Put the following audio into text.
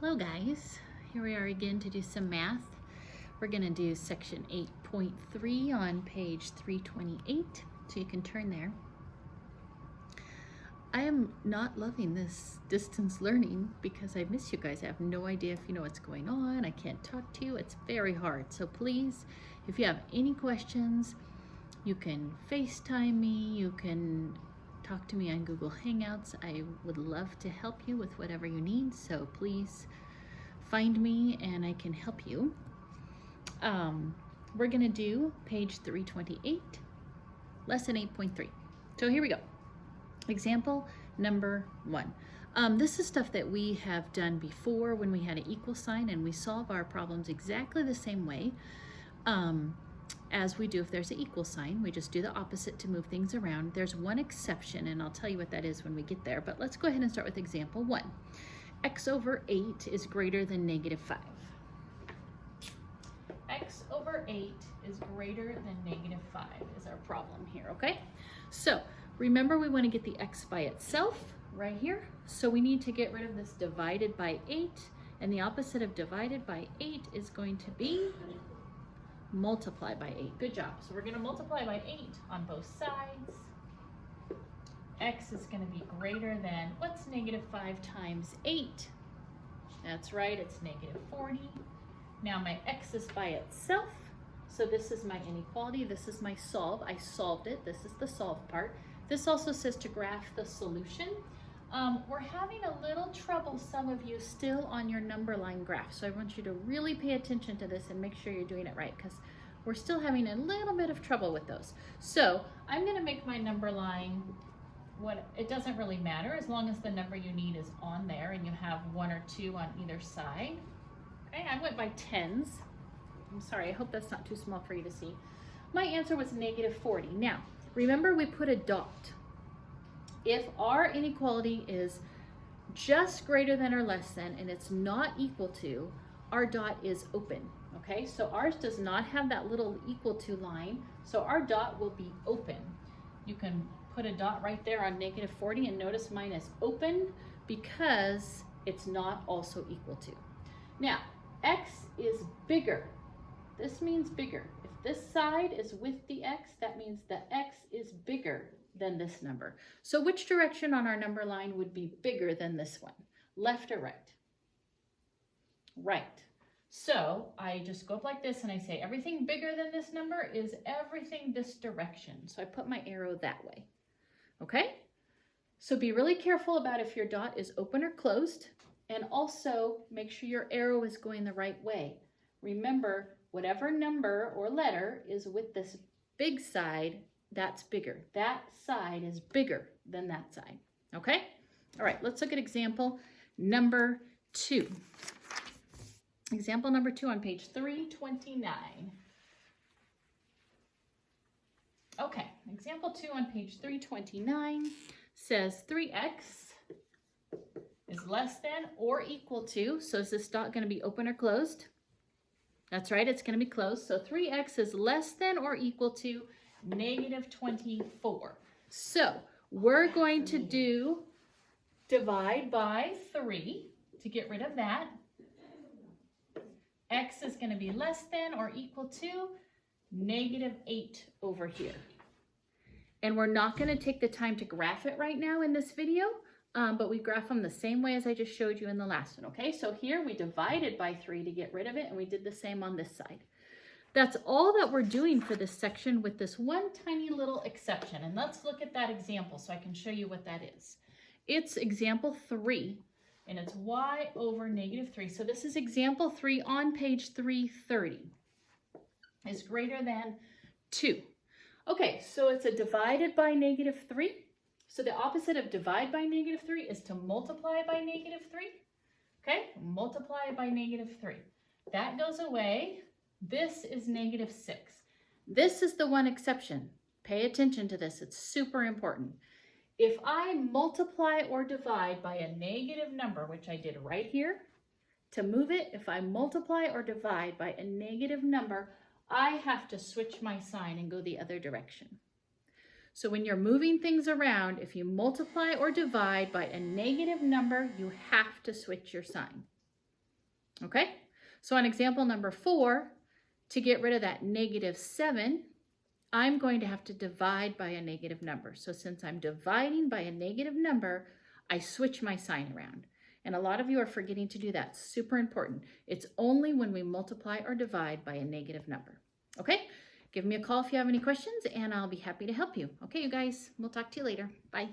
Hello guys, here we are again to do some math. We're going to do section 8.3 on page 328, so you can turn there. I am not loving this distance learning because I miss you guys. I have no idea if you know what's going on. I can't talk to you. It's very hard. So please, if you have any questions, you can FaceTime me, you can talk to me on Google Hangouts. I would love to help you with whatever you need, so please find me and I can help you. We're gonna do page 328, lesson 8.3. So here we go. Example number 1. This is stuff that we have done before when we had an equal sign, and we solve our problems exactly the same way as we do if there's an equal sign. We just do the opposite to move things around. There's one exception, and I'll tell you what that is when we get there, but let's go ahead and start with example 1. X over 8 is greater than negative 5. X over 8 is greater than negative 5 is our problem here, okay? So remember, we want to get the x by itself right here. So we need to get rid of this divided by 8, and the opposite of divided by 8 is going to be multiply by 8. Good job. So we're going to multiply by 8 on both sides. X is going to be greater than, what's negative 5 times 8? That's right, it's negative 40. Now my x is by itself, so this is my inequality, this is my solve. I solved it, this is the solve part. This also says to graph the solution. We're having a little trouble, some of you, still on your number line graph, so I want you to really pay attention to this and make sure you're doing it right, because we're still having a little bit of trouble with those. So I'm going to make my number line, it doesn't really matter as long as the number you need is on there and you have 1 or 2 on either side. Okay, I went by tens. I'm sorry, I hope that's not too small for you to see. My answer was negative 40. Now, remember we put a dot. If our inequality is just greater than or less than and it's not equal to, our dot is open. Okay, so ours does not have that little equal to line, so our dot will be open. You can put a dot right there on negative 40, and notice mine is open because it's not also equal to. Now, x is bigger. This means bigger. If this side is with the x, that means the x is bigger than this number. So which direction on our number line would be bigger than this one? Left or right? Right. So I just go up like this and I say everything bigger than this number is everything this direction. So I put my arrow that way. Okay? So be really careful about if your dot is open or closed, and also make sure your arrow is going the right way. Remember, whatever number or letter is with this big side, that's bigger. That side is bigger than that side. Okay? All right, let's look at example number 2. Example number 2 on page 329. Okay, example 2 on page 329 says 3x is less than or equal to, so is this dot going to be open or closed? That's right, it's going to be closed. So 3x is less than or equal to negative 24. So we're going to do divide by 3 to get rid of that. X is going to be less than or equal to negative 8 over here. And we're not going to take the time to graph it right now in this video, but we graph them the same way as I just showed you in the last one, okay? So here we divided by 3 to get rid of it, and we did the same on this side. That's all that we're doing for this section with this one tiny little exception. And let's look at that example so I can show you what that is. It's example 3, and it's y over negative 3. So this is example 3 on page 330. Is greater than 2. Okay, so it's a divided by negative 3. So the opposite of divide by negative 3 is to multiply by negative 3. Okay, multiply by negative 3. That goes away. This is negative 6. This is the one exception. Pay attention to this. It's super important. If I multiply or divide by a negative number, which I did right here, to move it, if I multiply or divide by a negative number, I have to switch my sign and go the other direction. So when you're moving things around, if you multiply or divide by a negative number, you have to switch your sign. Okay, so on example number 4, to get rid of that -7, I'm going to have to divide by a negative number. So since I'm dividing by a negative number, I switch my sign around. And a lot of you are forgetting to do that. Super important. It's only when we multiply or divide by a negative number. Okay? Give me a call if you have any questions, and I'll be happy to help you. Okay, you guys, we'll talk to you later. Bye.